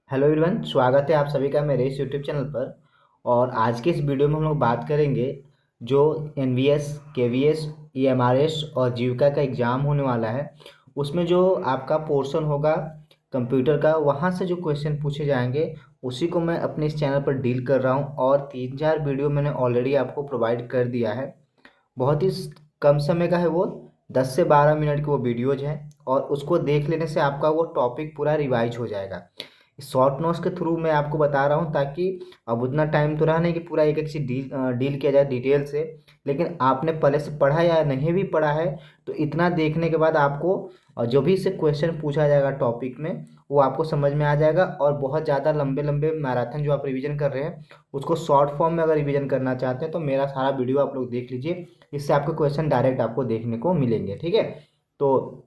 Hello everyone, स्वागत है आप सभी का मेरे इस यूट्यूब चैनल पर। और आज के इस वीडियो में हम लोग बात करेंगे जो एनवीएस, केवीएस, ईएमआरएस और जीविका का एग्ज़ाम होने वाला है। उसमें जो आपका पोर्शन होगा कंप्यूटर का, वहाँ से जो क्वेश्चन पूछे जाएंगे उसी को मैं अपने इस चैनल पर डील कर रहा हूँ। और 3-4 वीडियो मैंने ऑलरेडी आपको प्रोवाइड कर दिया है। बहुत ही कम समय का है वो, 10 से 12 मिनट की वो वीडियोज हैं। और उसको देख लेने से आपका वो टॉपिक पूरा रिवाइज हो जाएगा। शॉर्ट नोट्स के थ्रू मैं आपको बता रहा हूँ ताकि अब उतना टाइम तो रहा नहीं कि पूरा एक एक चीज डील किया जाए डिटेल से। लेकिन आपने पहले से पढ़ा या नहीं भी पढ़ा है तो इतना देखने के बाद आपको जो भी इससे क्वेश्चन पूछा जाएगा टॉपिक में वो आपको समझ में आ जाएगा। और बहुत ज़्यादा लंबे लंबे मैराथन जो आप रिवीजन कर रहे हैं उसको शॉर्ट फॉर्म में अगर रिवीजन करना चाहते हैं तो मेरा सारा वीडियो आप लोग देख लीजिए। इससे आपके क्वेश्चन डायरेक्ट आपको देखने को मिलेंगे। ठीक है, तो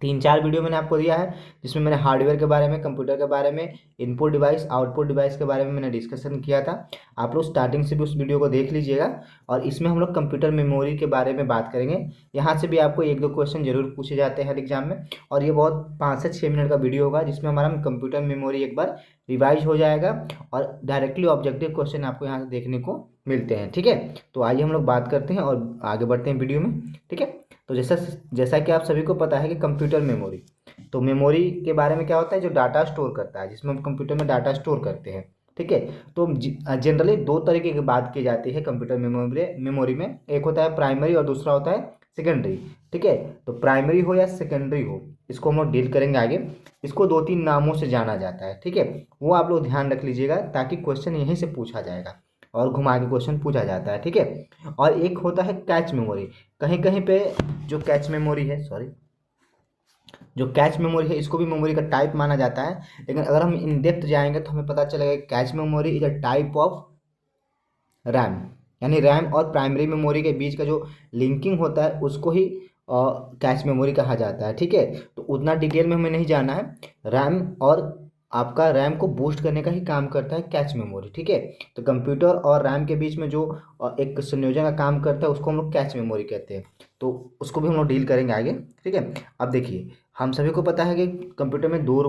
3-4 वीडियो मैंने आपको दिया है जिसमें मैंने हार्डवेयर के बारे में, कंप्यूटर के बारे में, इनपुट डिवाइस, आउटपुट डिवाइस के बारे में मैंने डिस्कशन किया था। आप लोग स्टार्टिंग से भी उस वीडियो को देख लीजिएगा। और इसमें हम लोग कंप्यूटर मेमोरी के बारे में बात करेंगे। यहाँ से भी आपको 1-2 क्वेश्चन जरूर पूछे जाते हैं हर एग्जाम में। और ये बहुत 5 से 6 मिनट का वीडियो होगा जिसमें हमारा कंप्यूटर मेमोरी एक बार रिवाइज हो जाएगा और डायरेक्टली ऑब्जेक्टिव क्वेश्चन आपको यहाँ से देखने को मिलते हैं। ठीक है, तो आइए हम लोग बात करते हैं और आगे बढ़ते हैं वीडियो में। ठीक है, तो जैसा जैसा कि आप सभी को पता है कि कंप्यूटर मेमोरी, तो मेमोरी के बारे में क्या होता है, जो डाटा स्टोर करता है, जिसमें हम कंप्यूटर में डाटा स्टोर करते हैं। ठीक है, तो जनरली दो तरीके की बात की जाती है कंप्यूटर मेमोरी मेमोरी में। एक होता है प्राइमरी और दूसरा होता है सेकेंडरी। ठीक है, तो प्राइमरी हो या सेकेंडरी हो, इसको हम लोग डील करेंगे आगे। इसको 2-3 नामों से जाना जाता है। ठीक है, वो आप लोग ध्यान रख लीजिएगा ताकि क्वेश्चन यहीं से पूछा जाएगा और घुमा के क्वेश्चन पूछा जाता है। ठीक है, और एक होता है कैच मेमोरी। कहीं कहीं पे जो कैच मेमोरी है, सॉरी, जो कैच मेमोरी है इसको भी मेमोरी का टाइप माना जाता है। लेकिन अगर हम इन डेप्थ जाएंगे तो हमें पता चलेगा cache memory is a type of RAM. यानी रैम और प्राइमरी मेमोरी के बीच का जो लिंकिंग होता है उसको ही कैच मेमोरी कहा जाता है। ठीक है, तो उतना डिटेल में हमें नहीं जाना है। रैम और आपका रैम को बूस्ट करने का ही काम करता है कैच मेमोरी। ठीक है, तो कंप्यूटर और रैम के बीच में जो एक संयोजन का काम करता है उसको हम लोग कैच मेमोरी कहते हैं। तो उसको भी हम लोग डील करेंगे आगे। ठीक है, अब देखिए, हम सभी को पता है कि कंप्यूटर में दो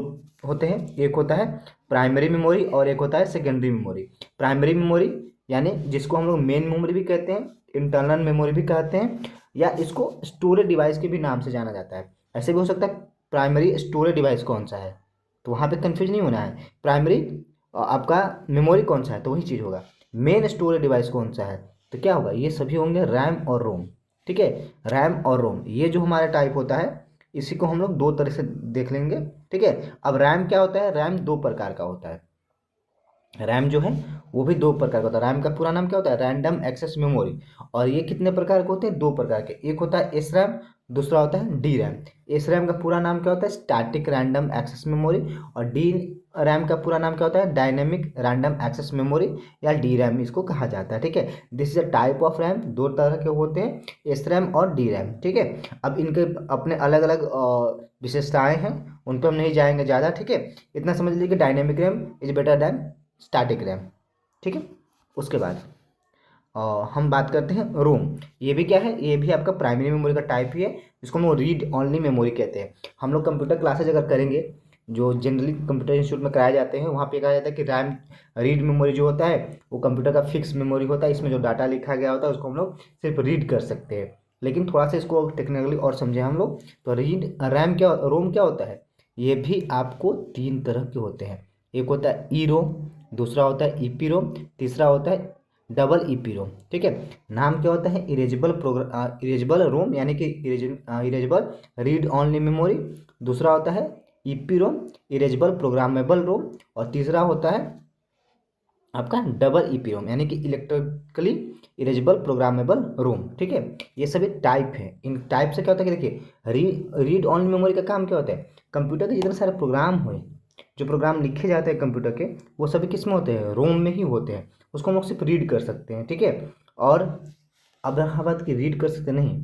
होते हैं, एक होता है प्राइमरी मेमोरी और एक होता है सेकेंडरी मेमोरी। प्राइमरी मेमोरी यानी जिसको हम लोग मेन मेमोरी भी कहते हैं, इंटरनल मेमोरी भी कहते हैं, या इसको स्टोरेज डिवाइस के भी नाम से जाना जाता है। ऐसे भी हो सकता है प्राइमरी स्टोरेज डिवाइस कौन सा है, तो वहाँ पे कंफ्यूज नहीं होना है। प्राइमरी आपका मेमोरी कौन सा है तो वही चीज़ होगा। मेन स्टोरेज डिवाइस कौन सा है तो क्या होगा, ये सभी होंगे रैम और रोम। ठीक है, रैम और रोम ये जो हमारा टाइप होता है इसी को हम लोग दो तरह से देख लेंगे। ठीक है, अब रैम क्या होता है, रैम दो प्रकार का होता है। रैम जो है वो भी दो प्रकार का होता है। रैम का पूरा नाम क्या होता है, रैंडम एक्सेस मेमोरी। और ये कितने प्रकार के होते हैं, दो प्रकार के। एक होता है एस रैम, दूसरा होता है डी रैम। एस रैम का पूरा नाम क्या होता है, स्टैटिक रैंडम एक्सेस मेमोरी। और डी रैम का पूरा नाम क्या होता है, डायनेमिक रैंडम एक्सेस मेमोरी, या डी रैम इसको कहा जाता है। ठीक है, this is a type of RAM, दो तरह के होते हैं, एस रैम और डी रैम। ठीक है, अब इनके अपने अलग अलग विशेषताएं हैं, उन पर हम नहीं जाएंगे ज़्यादा। ठीक है, इतना समझ लीजिए कि dynamic RAM is better than static RAM. ठीक है, उसके बाद हम बात करते हैं रोम। ये भी क्या है, ये भी आपका प्राइमरी मेमोरी का टाइप ही है, जिसको हम लोग रीड ओनली मेमोरी कहते हैं। हम लोग कंप्यूटर क्लासेज अगर करेंगे जो जनरली कंप्यूटर इंस्टीट्यूट में कराए जाते हैं, वहाँ पे कहा जाता है कि रैम रीड मेमोरी जो होता है वो कंप्यूटर का फिक्स मेमोरी होता है। इसमें जो डाटा लिखा गया होता है उसको हम लोग सिर्फ रीड कर सकते हैं। लेकिन थोड़ा सा इसको टेक्निकली और समझे हम लोग, तो रीड रैम क्या, रोम क्या होता है, ये भी आपको 3 तरह के होते हैं। एक होता है ई रोम, दूसरा होता है ईपी रोम, तीसरा होता है डबल ईपी रोम। ठीक है, नाम क्या होता है, इरेजेबल प्रोग्राम, इरेजेबल रोम यानी कि इरेजेबल रीड ऑनली मेमोरी। दूसरा होता है ईपी रोम, इरेजेबल प्रोग्रामेबल रोम। और तीसरा होता है आपका डबल ईपी रोम यानी कि इलेक्ट्रिकली इरेजेबल प्रोग्रामेबल रोम। ठीक है, ये सभी टाइप है। इन टाइप से क्या होता है कि देखिए, रीड ऑनली मेमोरी का काम क्या होता है, कंप्यूटर के जितने सारे प्रोग्राम हुए, जो प्रोग्राम लिखे जाते हैं कंप्यूटर के, वो सभी किस में होते हैं, रोम में ही होते हैं। उसको हम लोग सिर्फ रीड कर सकते हैं। ठीक है, और अब रहा बात कि रीड कर सकते नहीं,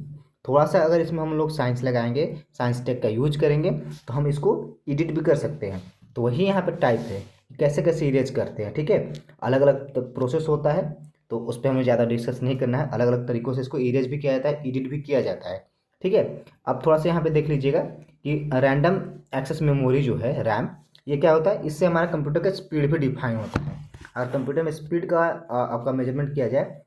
थोड़ा सा अगर इसमें हम लोग साइंस लगाएंगे, साइंस टेक का यूज करेंगे तो हम इसको एडिट भी कर सकते हैं। तो वही यहाँ पे टाइप है, कैसे कैसे इरेज करते हैं। ठीक है, अलग अलग प्रोसेस होता है, तो उस पर हमें ज़्यादा डिस्कस नहीं करना है। अलग अलग तरीक़ों से इसको इरेज भी किया जाता है, एडिट भी किया जाता है। ठीक है, अब थोड़ा सा यहाँ पे देख लीजिएगा कि रैंडम एक्सेस मेमोरी जो है रैम, ये क्या होता है, इससे हमारा कंप्यूटर का स्पीड भी डिफाइन होता है। अगर कंप्यूटर में स्पीड का आपका मेजरमेंट किया जाए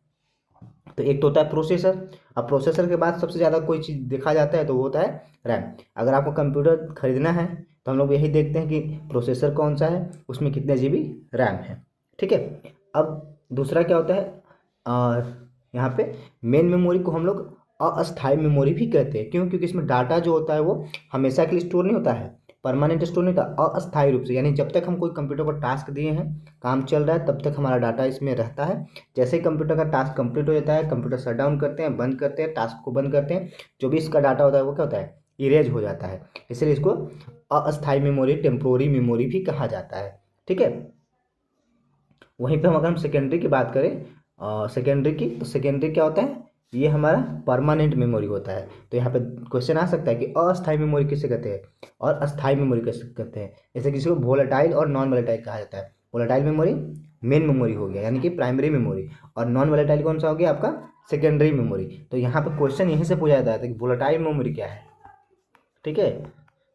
तो एक तो होता है प्रोसेसर। अब प्रोसेसर के बाद सबसे ज़्यादा कोई चीज़ देखा जाता है तो वो होता है रैम। अगर आपको कंप्यूटर खरीदना है तो हम लोग यही देखते हैं कि प्रोसेसर कौन सा है, उसमें कितने GB रैम है। ठीक है। अब दूसरा क्या होता है, यहाँ पे मेन मेमोरी को हम लोग अस्थायी मेमोरी भी कहते हैं। क्यों? क्योंकि इसमें डाटा जो होता है वो हमेशा के लिए स्टोर नहीं होता है, परमानेंट स्टोर नहीं होता, अस्थायी रूप से। यानी जब तक हम कोई कंप्यूटर पर टास्क दिए हैं, काम चल रहा है, तब तक हमारा डाटा इसमें रहता है। जैसे ही कंप्यूटर का टास्क कंप्लीट हो जाता है, कंप्यूटर शट डाउन करते हैं, बंद करते हैं, टास्क को बंद करते हैं, जो भी इसका डाटा होता है वो क्या होता है, इरेज हो जाता है। इसलिए इसको अस्थायी मेमोरी, टेम्पोररी मेमोरी भी कहा जाता है। ठीक है। वहीं पे हम अगर हम सेकेंडरी की बात करें, सेकेंडरी की, तो सेकेंडरी क्या होता है, ये हमारा परमानेंट मेमोरी होता है। तो यहाँ पे क्वेश्चन आ सकता है कि अस्थायी मेमोरी किसे कहते हैं और अस्थायी मेमोरी किसे कहते हैं। जैसे किसी को वोलेटाइल और नॉन वोलेटाइल कहा जाता है। वोलेटाइल मेमोरी मेन मेमोरी हो गया, यानी कि प्राइमरी मेमोरी, और नॉन वोलेटाइल कौन सा हो गया आपका, सेकेंडरी मेमोरी। तो यहाँ पे क्वेश्चन यहीं से पूछा जाता है कि वोलेटाइल मेमोरी क्या है। ठीक है।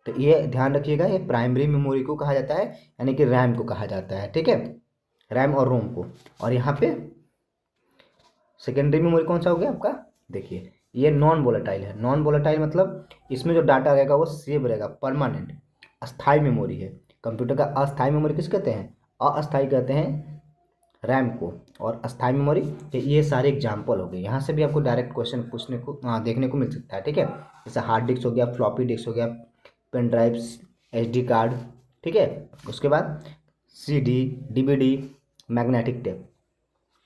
तो ये ध्यान रखिएगा, ये प्राइमरी मेमोरी को कहा जाता है, यानी कि रैम को कहा जाता है। ठीक है, रैम और रोम को। और यहाँ पे सेकेंडरी मेमोरी कौन सा हो गया आपका, देखिए ये नॉन वोलेटाइल है। नॉन वोलेटाइल मतलब इसमें जो डाटा रहेगा वो सेव रहेगा, परमानेंट, अस्थायी मेमोरी है। कंप्यूटर का अस्थायी मेमोरी किस कहते हैं, अस्थायी कहते हैं रैम को, और अस्थायी मेमोरी। तो ये सारे एग्जाम्पल हो गए। यहाँ से भी आपको डायरेक्ट क्वेश्चन पूछने को देखने को मिल सकता है। ठीक है, जैसे हार्ड डिस्क हो गया, फ्लॉपी डिस्क हो गया, पेन ड्राइव्स, SD कार्ड। ठीक है, उसके बाद CD, DVD, मैग्नेटिक टेप,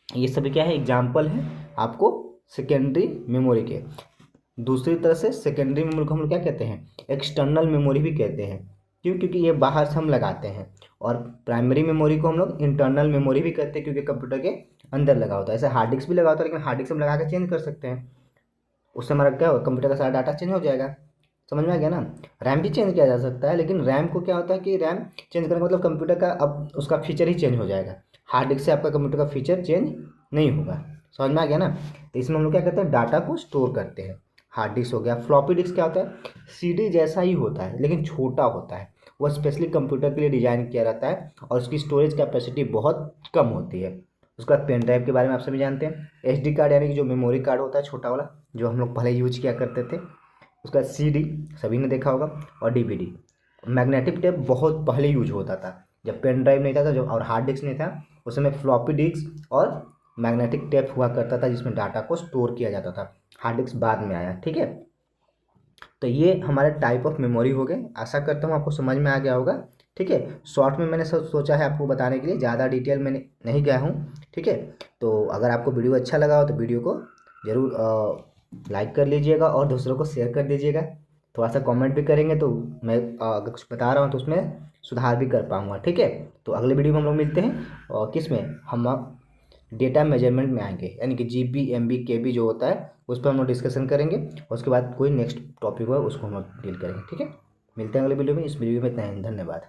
ये सभी क्या है, एग्जाम्पल है आपको सेकेंडरी मेमोरी के। दूसरी तरह से सेकेंडरी मेमोरी को हम लोग क्या कहते हैं, एक्सटर्नल मेमोरी भी कहते हैं। क्यों? क्योंकि ये बाहर से हम लगाते हैं। और प्राइमरी मेमोरी को हम लोग इंटरनल मेमोरी भी कहते हैं, क्योंकि कंप्यूटर के अंदर लगा होता है। ऐसे हार्ड डिस्क भी लगा होता है, लेकिन हार्ड डिस्क हम लगा के चेंज कर सकते हैं, उससे हमारा क्या होगा, कंप्यूटर का सारा डाटा चेंज हो जाएगा। समझ में आ गया ना। रैम भी चेंज किया जा सकता है, लेकिन रैम को क्या होता है कि रैम चेंज करने का मतलब कंप्यूटर का अब उसका फीचर ही चेंज हो जाएगा। हार्ड डिस्क से आपका कंप्यूटर का फीचर चेंज नहीं होगा। समझ में आ गया ना। तो इसमें हम लोग क्या करते हैं, डाटा को स्टोर करते हैं। हार्ड डिस्क हो गया। फ्लॉपी डिस्क क्या होता है, CD जैसा ही होता है लेकिन छोटा होता है। वो स्पेशली कंप्यूटर के लिए डिजाइन किया रहता है, और उसकी स्टोरेज कैपेसिटी बहुत कम होती है। उसका पेन ड्राइव के बारे में आप सभी जानते हैं। SD कार्ड यानी कि जो मेमोरी कार्ड होता है छोटा वाला, जो हम लोग पहले यूज किया करते थे। उसका CD सभी ने देखा होगा, और DVD। मैग्नेटिक टेप बहुत पहले यूज होता था, जब पेन ड्राइव नहीं था, जब और हार्ड डिस्क नहीं था, उस समय फ्लॉपी डिस्क और मैग्नेटिक टेप हुआ करता था, जिसमें डाटा को स्टोर किया जाता था। हार्ड डिस्क बाद में आया। ठीक है। तो ये हमारे टाइप ऑफ मेमोरी हो गए। आशा करता हूँ आपको समझ में आ गया होगा। ठीक है, शॉर्ट में मैंने सोचा है आपको बताने के लिए, ज़्यादा डिटेल मैंने नहीं गया हूँ। ठीक है, तो अगर आपको वीडियो अच्छा लगा हो तो वीडियो को ज़रूर लाइक कर लीजिएगा और दूसरों को शेयर कर दीजिएगा। थोड़ा सा कमेंट भी करेंगे तो मैं अगर कुछ बता रहा हूँ तो उसमें सुधार भी कर पाऊँगा। ठीक है, तो अगले वीडियो में हम लोग मिलते हैं, और किस में, हम डेटा मेजरमेंट में आएंगे, यानी कि GB, MB, KB जो होता है उस पर हम लोग डिस्कशन करेंगे। उसके बाद कोई नेक्स्ट टॉपिक हो उसको हम लोग डील करेंगे। ठीक है, मिलते हैं अगले वीडियो में। इस वीडियो में इतना ही, धन्यवाद।